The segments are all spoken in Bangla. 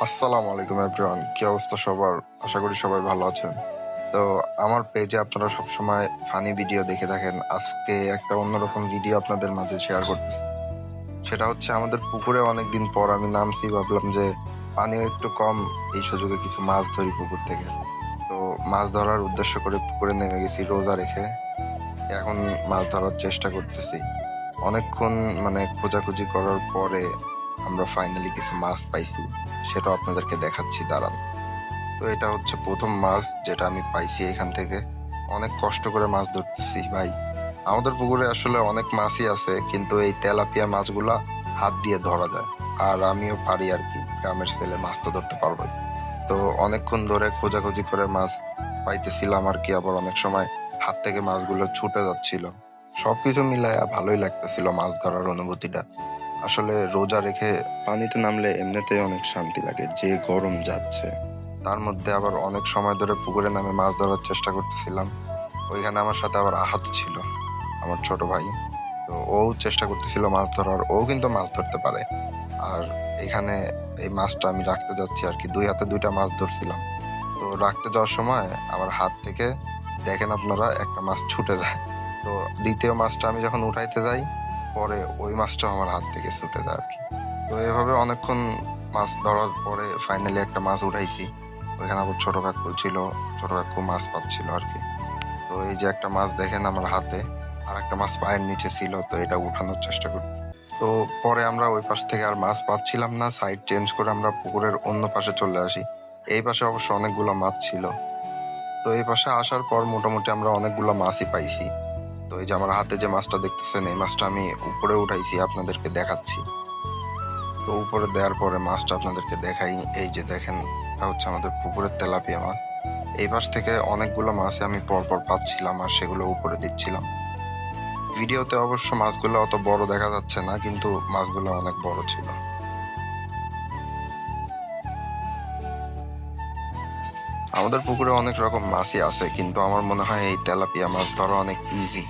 আসসালামু আলাইকুম এভরিওয়ান, কি অবস্থা সবার? আশা করি সবাই ভালো আছেন। তো আমার পেজে আপনারা সবসময় ফানি ভিডিও দেখে থাকেন। আজকে একটা অন্যরকম ভিডিও আপনাদের মাঝে শেয়ার করতেছি। সেটা হচ্ছে আমাদের পুকুরে অনেকদিন পর আমি নামছি, ভাবলাম যে পানিও একটু কম, এই সুযোগে কিছু মাছ ধরি পুকুর থেকে। তো মাছ ধরার উদ্দেশ্য করে পুকুরে নেমে গেছি রোজা রেখে। এখন মাছ ধরার চেষ্টা করতেছি। অনেকক্ষণ খোঁজাখুঁজি করার পরে আমরা ফাইনালি কিছু মাছ পাইছি। সেটাও আপনাদেরকে দেখাচ্ছি, দাঁড়ান। তো এটা হচ্ছে ১ম মাছ যেটা আমি পাইছি এখান থেকে। অনেক কষ্ট করে মাছ ধরতেছি ভাই। আমাদের পুকুরে আসলে অনেক মাছই আছে, কিন্তু এই তেলাপিয়া মাছগুলা হাত দিয়ে ধরা যায়। আর আমিও পারি আরকি। গ্রামের ছেলে, মাছ তো ধরতে পারবোই। তো অনেকক্ষণ ধরে খোঁজাখুঁজি করে মাছ পাইতেছিলাম আরকি। আবার অনেক সময় হাত থেকে মাছগুলো ছুটে যাচ্ছিল। সবকিছু মিলায়া ভালোই লাগতেছিল মাছ ধরার অনুভূতিটা। আসলে রোজা রেখে পানিতে নামলে এমনিতেই অনেক শান্তি লাগে। যে গরম যাচ্ছে, তার মধ্যে আবার অনেক সময় ধরে পুকুরে নামে মাছ ধরার চেষ্টা করতেছিলাম। ওইখানে আমার সাথে আবার আহাত ছিল, আমার ছোট ভাই। তো ও চেষ্টা করতেছিল মাছ ধরার, ও কিন্তু মাছ ধরতে পারে। আর এখানে এই মাছটা আমি রাখতে যাচ্ছি আরকি। ২ হাতে ২ টা মাছ ধরছিলাম। তো রাখতে যাওয়ার সময় আমার হাত থেকে, দেখেন আপনারা, একটা মাছ ছুটে যায়। তো ২য় মাছটা আমি যখন উঠাইতে যাই, পরে ওই মাছটাও আমার হাত থেকে ছুটে যায় আরকি। তো এভাবে অনেকক্ষণ মাছ ধরার পরে ফাইনালি একটা মাছ উঠাইছি। ওইখানে আবার ছোট কাকু ছিল, ছোট কাকু মাছ পাচ্ছিল আরকি। তো এই যে একটা মাছ দেখেন আমার হাতে, আরেকটা মাছ পায়ের নিচে ছিল, তো এটা উঠানোর চেষ্টা করছি। তো পরে আমরা ওই পাশ থেকে আর মাছ পাচ্ছিলাম না। সাইড চেঞ্জ করে আমরা পুকুরের অন্য পাশে চলে আসি। এই পাশে অবশ্য অনেকগুলা মাছ ছিল। তো এই পাশে আসার পর মোটামুটি আমরা অনেকগুলা মাছই পাইছি। তো এই যে আমার হাতে যে মাছটা দেখতেছেন, এই মাছটা আমি উপরে উঠাইছি, আপনাদেরকে দেখাচ্ছি। তো উপরে দেওয়ার পরে মাছটা আপনাদেরকে দেখাই। এই যে দেখেন, এটা হচ্ছে আমাদের পুকুরের তেলাপিয়া মাছ। এই পাশ থেকে অনেকগুলো মাছই আমি পরপর পাচ্ছিলাম আর সেগুলো উপরে দিচ্ছিলাম। ভিডিওতে অবশ্য মাছগুলো অত বড় দেখা যাচ্ছে না, কিন্তু মাছগুলো অনেক বড় ছিল। আমাদের পুকুরে অনেক রকম মাছই আছে, কিন্তু আমার মনে হয় এই তেলাপিয়া মাছ ধরা অনেক ইজি।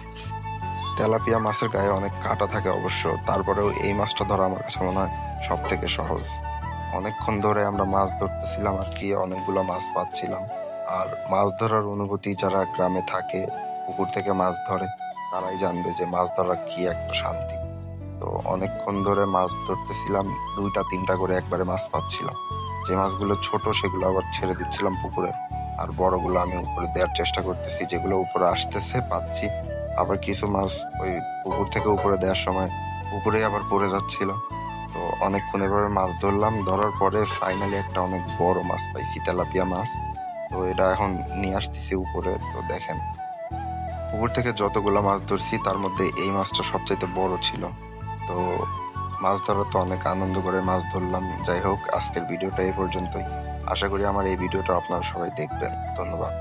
তেলাপিয়া মাছের গায়ে অনেক কাঁটা থাকে অবশ্য, তারপরেও এই মাছটা ধরা আমার কাছে মনে হয় সব থেকে সহজ। অনেকক্ষণ ধরে আমরা মাছ ধরতেছিলাম আর কি, অনেকগুলো মাছ পাচ্ছিলাম। আর মাছ ধরার অনুভূতি যারা গ্রামে থাকে, পুকুর থেকে মাছ ধরে, তারাই জানবে যে মাছ ধরা কি একটা শান্তি। তো অনেকক্ষণ ধরে মাছ ধরতেছিলাম, ২টা ৩টা করে একবারে মাছ পাচ্ছিলাম। যে মাছগুলো ছোট সেগুলো আবার ছেড়ে দিচ্ছিলাম পুকুরে। আর বড়গুলো আমি উপরে দেওয়ার চেষ্টা করতেছি, যেগুলো উপরে আসতেছে পাচ্ছি। আবার কিছু মাছ ওই পুকুর থেকে উপরে দেওয়ার সময় পুকুরেই আবার পড়ে যাচ্ছিল। তো অনেকক্ষণ এভাবে মাছ ধরলাম। ধরার পরে ফাইনালি একটা অনেক বড় মাছ পাইছি, তেলাপিয়া মাছ। তো এটা এখন নিয়ে আসতেছি উপরে। তো দেখেন, পুকুর থেকে যতগুলা মাছ ধরছি তার মধ্যে এই মাছটা সবচাইতে বড় ছিল। তো মাছ ধরা তো অনেক আনন্দ করে মাছ ধরলাম। যাই হোক, আজকের ভিডিওটা এই পর্যন্তই। আশা করি আমার এই ভিডিওটা আপনারা সবাই দেখবেন। ধন্যবাদ।